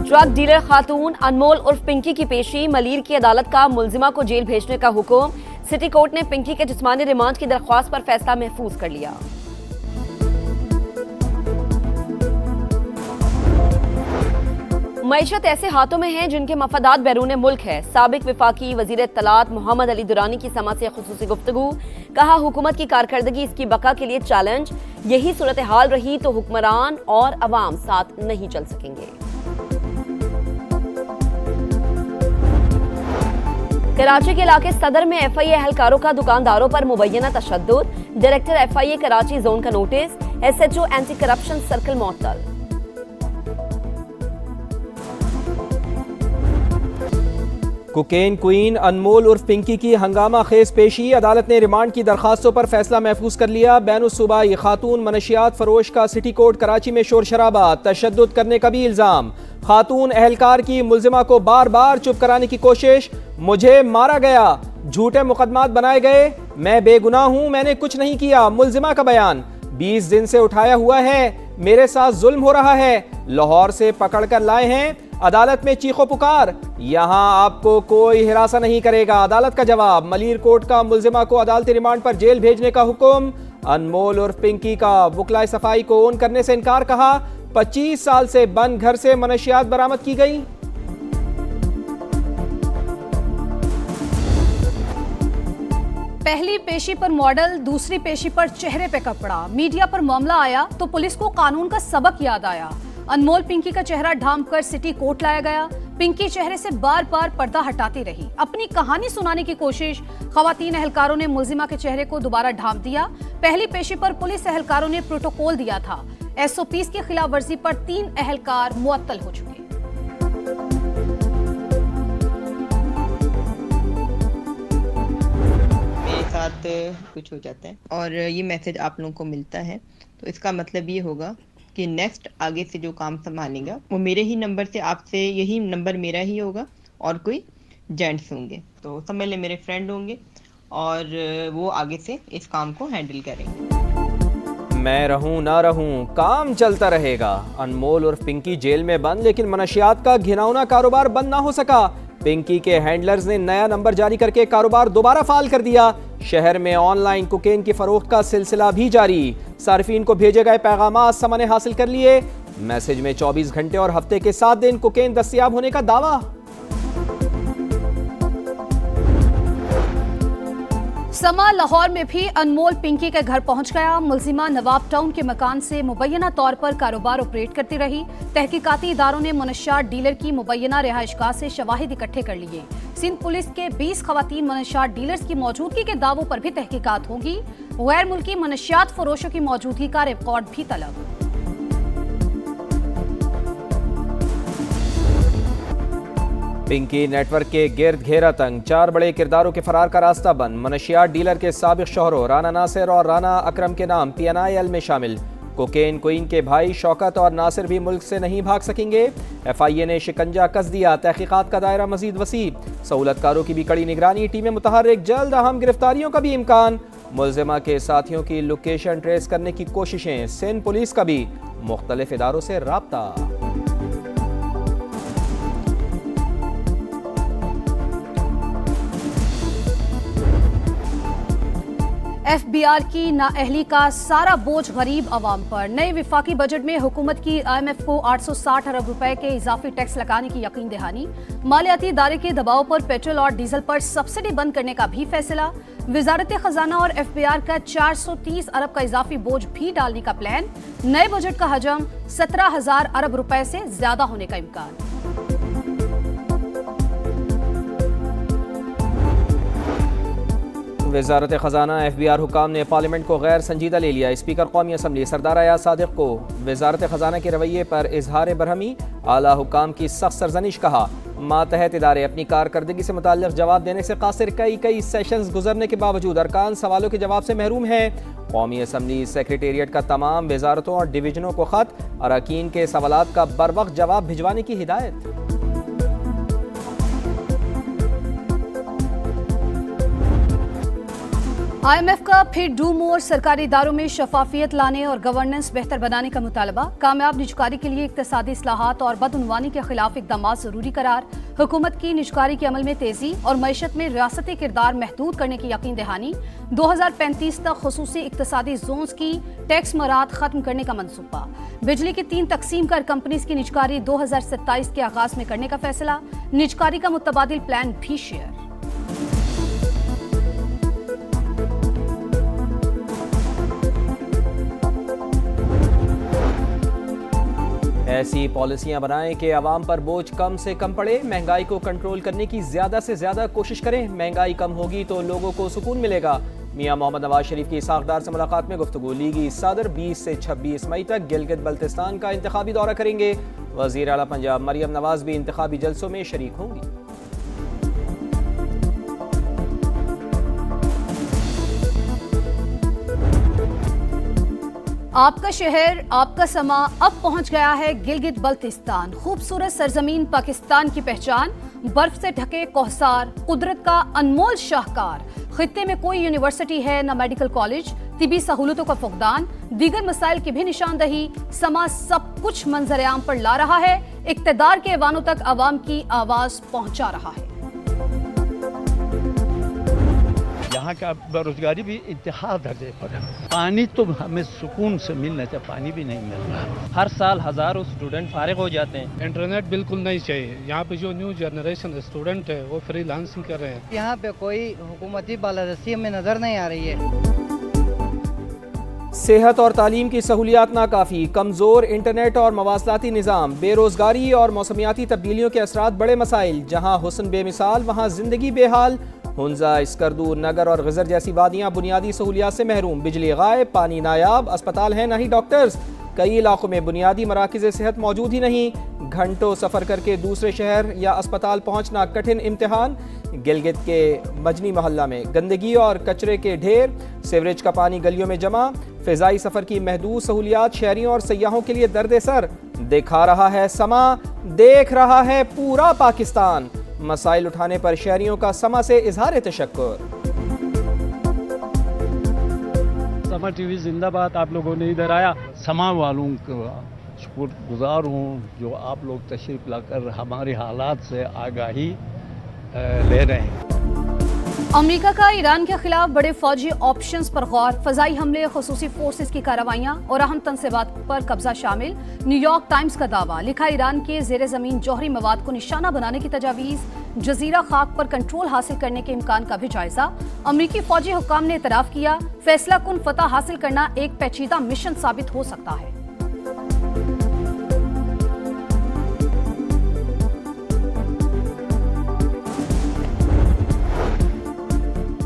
Drug dealer खातून अनमोल उर्फ पिंकी की पेशी। मलीर की अदालत का मुलजिमा को जेल भेजने का हुक्म। सिटी कोर्ट ने पिंकी के जिस्मानी रिमांड की दरख्वास्त पर फैसला महफूज कर लिया। मईशत ऐसे हाथों में है जिनके मफादात बैरून मुल्क है। साबिक विफाकी वजीर इत्तलात मोहम्मद अली दुरानी की समा से खुसूसी गुफ्तगू। कहा, हुकूमत की कारकर्दगी इसकी बका के लिए चैलेंज। यही सूरत हाल रही तो हुक्मरान और अवाम साथ नहीं चल सकेंगे। कराची के इलाके सदर में FIA एहलकारों का दुकानदारों पर मुबैना तशद्दुद। डायरेक्टर FIA कराची जोन का notice. SHO anti corruption circle मुअत्तल। कोकेन क्वीन अनमोल उर्फ पिंकी की हंगामा खेज पेशी। अदालत ने रिमांड की दरखास्तों पर फैसला महफूज कर लिया। बैनुस्सूबाई खातून मनशियात फरोश का सिटी कोर्ट कराची में शोर शराबा, तशद्दुद करने का भी इल्जाम। खातून एहलकार की मुलजिमा को बार बार चुप कराने की कोशिश। मुझे मारा गया, झूठे मुकदमात बनाए गए, मैं बेगुनाह हूं, मैंने कुछ नहीं किया। मुलजिमा का बयान, 20 दिन से उठाया हुआ है, मेरे साथ जुल्म हो रहा है, लाहौर से पकड़कर लाए हैं। अदालत में चीखो पुकार, यहां आपको कोई हिरासा नहीं करेगा। अदालत का जवाब, मलीर कोर्ट का मुलजिमा को अदालती रिमांड पर जेल भेजने का हुक्म। अनमोल उर्फ पिंकी का वकलाए सफाई को ओन करने से इनकार। कहा, 25 साल से बंद घर से मनशियात बरामद की गई। पहली पेशी पर मॉडल, दूसरी पेशी पर चेहरे पे कपड़ा। मीडिया पर मामला आया तो पुलिस को कानून का सबक याद आया। अनमोल पिंकी का चेहरा ढांप कर सिटी कोर्ट लाया गया। पिंकी चेहरे से बार बार पर्दा हटाती रही, अपनी कहानी सुनाने की कोशिश। खवातीन एहलकारों ने मुलजिमा के चेहरे को दोबारा ढांप दिया। पहली पेशी पर पुलिस एहलकारों ने प्रोटोकॉल दिया था। SOPs की खिलाफ वर्जी पर 3 एहलकार मुअत्तल हो चुके। मेरे साथ कुछ हो जाता है और ये मैसेज आप लोगों को मिलता है, तो इसका मतलब ये होगा कि नेक्स्ट आगे से जो काम संभालेगा वो मेरे ही नंबर से, आपसे यही नंबर मेरा ही होगा और कोई जेंट्स होंगे, तो सब मेरे फ्रेंड होंगे और वो आगे से इस काम को हैंडल करेंगे। मैं रहूं ना रहूं, काम चलता रहेगा। अनमोल उर्फ पिंकी जेल में बंद, लेकिन मनशियात का घिनौना कारोबार बंद ना हो सका। पिंकी के हैंडलर्स ने नया नंबर जारी करके कारोबार दोबारा फाल कर दिया। शहर में ऑनलाइन कोकेन की फरोख्त का सिलसिला भी जारी। सार्फिन को भेजे गए पैगाम समा ने हासिल कर लिए। मैसेज में 24 घंटे और हफ्ते के 7 दिन कोकेन दस्तयाब होने का दावा। समा लाहौर में भी अनमोल पिंकी के घर पहुंच गया। मुलजिमा नवाब टाउन के मकान से मुबैना तौर पर कारोबार ऑपरेट करती रही। तहकीकाती इदारों ने मनशियात डीलर की मुबैना रिहाइशगाह से शवाहिद इकट्ठे कर लिए। सिंध पुलिस के 20 खवातीन मनशियात डीलर्स की मौजूदगी के दावों पर भी तहकीकात होगी। गैर मुल्की मनशियात फरोशों की मौजूदगी का रिकॉर्ड भी तलब। पिंकी नेटवर्क के गिर्द घेरा तंग, 4 बड़े किरदारों के फरार का रास्ता बंद। मनशियात डीलर के साबिक शोहरों राना नासिर और राना अकरम के नाम PNIL में शामिल। कोकेन क्वीन के भाई शौकत और नासिर भी मुल्क से नहीं भाग सकेंगे। FIA ने शिकंजा कस दिया, तहकीकात का दायरा मजीद वसी। सहूलतकारों की भी कड़ी निगरानी, टीमें मुतहर्रिक, जल्द अहम गिरफ्तारियों का भी इम्कान। मुलजिमा के साथियों की लोकेशन ट्रेस करने की कोशिशें। सिंध पुलिस का भी मुख्तलिफ इदारों से राब्ता। FBR की नाअहली का सारा बोझ गरीब अवाम पर। नए विफाकी बजट में हुकूमत की IMF को 860 अरब रुपए के इजाफी टैक्स लगाने की यकीन दहानी। मालियाती इदारे के दबाव पर पेट्रोल और डीजल पर सब्सिडी बंद करने का भी फैसला। वजारत खजाना और FBR का 430 अरब का इजाफी बोझ भी डालने का प्लान। नए बजट का हजम 17,000 अरब रुपए से ज्यादा होने का इम्कान। वजारत खजाना FBR हुकाम ने पार्लियामेंट को गैर संजीदा ले लिया। स्पीकर कौमी असम्बली सरदार अयाज सादिक को वजारत खजाना के रवैये पर इजहार बरहमी, आला हुकाम की सख्त सरजनिश। कहा, मातहत इदारे अपनी कारकर्दगी से मुताल्लिक जवाब देने से कासिर। कई सेशंस गुजरने के बावजूद अरकान सवालों के जवाब से महरूम हैं। कौमी असम्बली सेक्रेटेरिएट का तमाम वजारतों और डिवीजनों को खत, अरकान के सवालात का बर वक्त जवाब भिजवाने की हिदायत। IMF का फिर डू मोर, सरकारी इदारों में शफाफियत लाने और गवर्नेंस बेहतर बनाने का मुतालबा। कामयाब निजकारी के लिए इक्तिसादी इस्लाहात और बदउनवानी के खिलाफ इकदाम जरूरी करार। हुकूमत की निजकारी के अमल में तेजी और मईशत में रियासती किरदार महदूद करने की यकीन दहानी। 2035 तक खुसूसी इक्तिसादी जोन्स की टैक्स मराहत खत्म करने का मंसूबा। बिजली की 3 तकसीम कर कंपनीज की निजकारी 2027 के आगाज में करने का फैसला। निजकारी का मुतबादिल प्लान भी शेयर। ऐसी पॉलिसियां बनाएं कि आवाम पर बोझ कम से कम पड़े। महंगाई को कंट्रोल करने की ज्यादा से ज्यादा कोशिश करें। महंगाई कम होगी तो लोगों को सुकून मिलेगा। मियां मोहम्मद नवाज शरीफ की साखदार से मुलाकात में गुफ्तगू। लीगी सदर 20 से 26 मई तक गिलगित बल्तिस्तान का इंतखाबी दौरा करेंगे। वजीर आला पंजाब मरियम नवाज भी इंतखाबी जलसों में शरीक होंगी। आपका शहर, आपका समा अब पहुंच गया है गिलगित बल्तिस्तान। खूबसूरत सरजमीन पाकिस्तान की पहचान, बर्फ से ढके कोहसार, कुदरत का अनमोल शाहकार। खित्ते में कोई यूनिवर्सिटी है न मेडिकल कॉलेज, तिबी सहूलतों का फुकदान, दीगर मसाइल की भी निशानदही। समा सब कुछ मंजर आम पर ला रहा है, इक्तदार के ऐवानों तक आवाम की आवाज पहुंचा रहा है। यहाँ का बेरोजगारी भी इंतहा दर्जे पर है। पानी तो हमें सुकून से मिलना चाहिए, पानी भी नहीं मिल रहा। हर साल हजारों स्टूडेंट फारिग हो जाते हैं। इंटरनेट बिल्कुल नहीं चाहिए। यहाँ पे जो न्यू जनरेशन स्टूडेंट है वो फ्रीलांसिंग कर रहे हैं। यहाँ पे कोई हुकूमती बालादस्ती हमें नजर नहीं आ रही है। सेहत और तालीम की सहूलियात नाकाफी, कमजोर इंटरनेट और मवासलाती निज़ाम, बेरोजगारी और मौसमियाती तब्दीलियों के असरात बड़े मसाइल। जहाँ हुस्न बेमिसाल वहाँ जिंदगी बेहाल। हुंजा, स्कर्दू, नगर और गजर जैसी वादियाँ बुनियादी सहूलियात से महरूम। बिजली गायब, पानी नायाब, अस्पताल हैं ना ही डॉक्टर्स। कई इलाकों में बुनियादी मराकज़ सेहत मौजूद ही नहीं। घंटों सफ़र करके दूसरे शहर या अस्पताल पहुँचना कठिन इम्तिहान। गिलगित के मजनी मोहल्ला में गंदगी और कचरे के ढेर, सीवरेज का पानी गलियों में जमा। फ़िज़ाई सफ़र की महदूद सहूलियात शहरियों और सयाहों के लिए दर्द सर। दिखा रहा है समा, देख रहा है पूरा पाकिस्तान। मसाइल उठाने पर शहरियों का समा से इजहार तशक्कुर। समा टीवी जिंदाबाद। आप लोगों ने इधर आया, समा वालों का शुक्रगुजार हूँ जो आप लोग तशरीफ लाकर हमारे हालात से आगाही ले रहे हैं। अमेरिका का ईरान के खिलाफ बड़े फौजी ऑप्शंस पर गौर। फजाई हमले, खुसूसी फोर्सेस की कार्रवाइयां और अहम तनसीबात पर कब्जा शामिल। न्यूयॉर्क टाइम्स का दावा, लिखा ईरान के जेर जमीन जौहरी मवाद को निशाना बनाने की तजावीज। जजीरा खाक पर कंट्रोल हासिल करने के इम्कान का भी जायजा। अमरीकी फौजी हुक्काम ने इतराफ किया, फैसला कुन फतह हासिल करना एक पेचीदा मिशन साबित हो सकता है।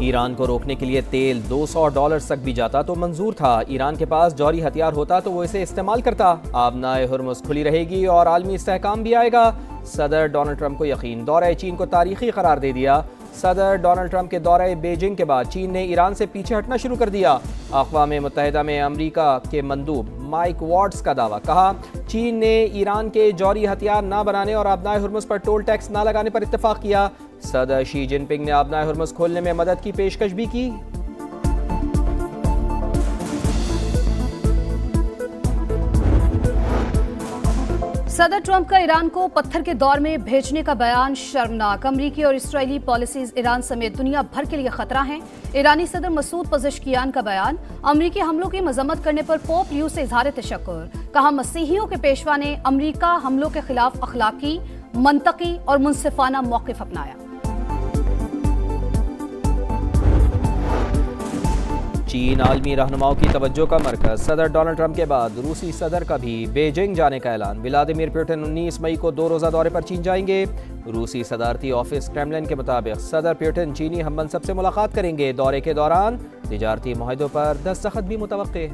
ईरान को रोकने के लिए तेल $200 तक भी जाता तो मंजूर था। ईरान के पास जौहरी हथियार होता तो वो इसे इस्तेमाल करता। आबनाए हुर्मुज़ खुली रहेगी और आलमी इस्तेहकाम भी आएगा। सदर डोनाल्ड ट्रंप को यकीन, दौरा चीन को तारीखी करार दे दिया। सदर डोनाल्ड ट्रंप के दौरे बीजिंग के बाद चीन ने ईरान से पीछे हटना शुरू कर दिया। अक़वाम मुत्तहिदा में अमरीका के मंदूब माइक वाट्स का दावा, कहा चीन ने ईरान के जौहरी हथियार ना बनाने और आबनाए हुर्मुज़ पर टोल टैक्स ना लगाने पर इत्तेफाक किया। सदर शी जिनपिंग ने आबनाए हुर्मुज़ खोलने में मदद की पेशकश भी की। सदर ट्रंप का ईरान को पत्थर के दौर में भेजने का बयान शर्मनाक। अमरीकी और इसराइली पॉलिसीज ईरान समेत दुनिया भर के लिए खतरा हैं। ईरानी सदर मसूद पज़ेश्कियान का बयान, अमरीकी हमलों की मजम्मत करने पर पोप लियो से इजहार तशक्कुर। कहा मसीहियों के पेशवा ने अमरीका हमलों के खिलाफ अखलाकी, मंतकी और मुनसिफाना मौक़िफ़ अपनाया। चीन आलमी रहनुमाओं की तवज्जो का मरकज। सदर डोनाल्ड ट्रंप के बाद रूसी सदर का भी बीजिंग जाने का ऐलान। व्लादिमीर पुतिन 19 मई को 2 रोज़ा दौरे पर चीन जाएंगे। रूसी सदारती ऑफिस क्रेमलिन के मुताबिक सदर पुतिन चीनी हममनसब से मुलाकात करेंगे। दौरे के दौरान तिजारती मुआहदों पर दस्तखत भी मुतवक्के।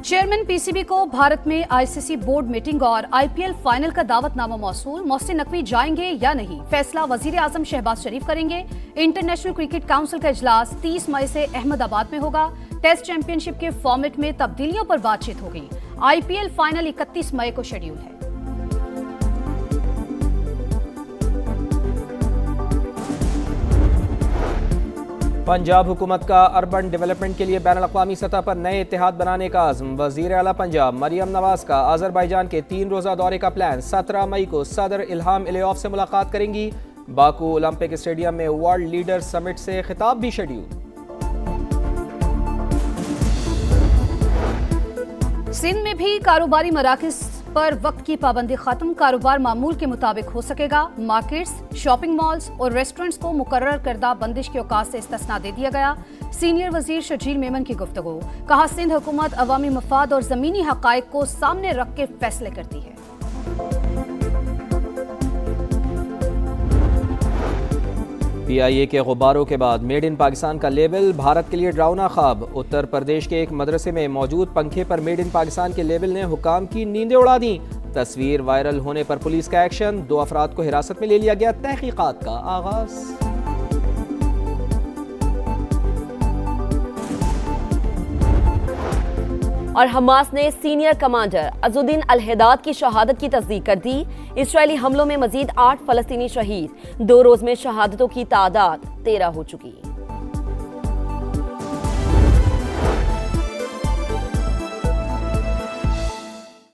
चेयरमैन पीसीबी को भारत में आईसीसी बोर्ड मीटिंग और आईपीएल फाइनल का दावतनामा मौसूल। मोहसिन नकवी जाएंगे या नहीं, फैसला वजीर आजम शहबाज शरीफ करेंगे। इंटरनेशनल क्रिकेट काउंसिल का इजलास 30 मई से अहमदाबाद में होगा। टेस्ट चैंपियनशिप के फॉर्मेट में तब्दीलियों पर बातचीत होगी। आईपीएल फाइनल 31 मई को शेड्यूल है। पंजाब हुकूमत का अर्बन डेवलपमेंट के लिए बैनुल-अक़वामी सतह पर नए इत्तेहाद बनाने का आज़म। वज़ीर आला पंजाब मरियम नवाज का आज़रबाईजान के 3 रोज़ा दौरे का प्लान। 17 मई को सदर इल्हाम इलियॉफ से मुलाकात करेंगी। बाकू ओलंपिक स्टेडियम में वर्ल्ड लीडर समिट से खिताब भी शेड्यूल। सिंध में भी कारोबारी मराकज़ पर वक्त की पाबंदी खत्म। कारोबार मामूल के मुताबिक हो सकेगा। मार्केट्स, शॉपिंग मॉल्स और रेस्टोरेंट्स को मुकर्रर करदा बंदिश के औकात से इस्तिस्ना दे दिया गया। सीनियर वजीर शजील मेमन की गुफ्तगू। कहा, सिंध हुकूमत अवामी मफाद और ज़मीनी हक़ाइक़ को सामने रख के फैसले करती है। PIA के गुब्बारों के बाद मेड इन पाकिस्तान का लेबल भारत के लिए डरावना ख्वाब। उत्तर प्रदेश के एक मदरसे में मौजूद पंखे पर मेड इन पाकिस्तान के लेबल ने हुकाम की नींदें उड़ा दी। तस्वीर वायरल होने पर पुलिस का एक्शन। 2 अफराद को हिरासत में ले लिया गया। तहकीकात का आगाज। और हमास ने सीनियर कमांडर अजुद्दीन अल-हिदाद की शहादत की तस्दीक कर दी। इजरायली हमलों में मजीद 8 फलस्तीनी शहीद। 2 रोज में शहादतों की तादाद 13 हो चुकी।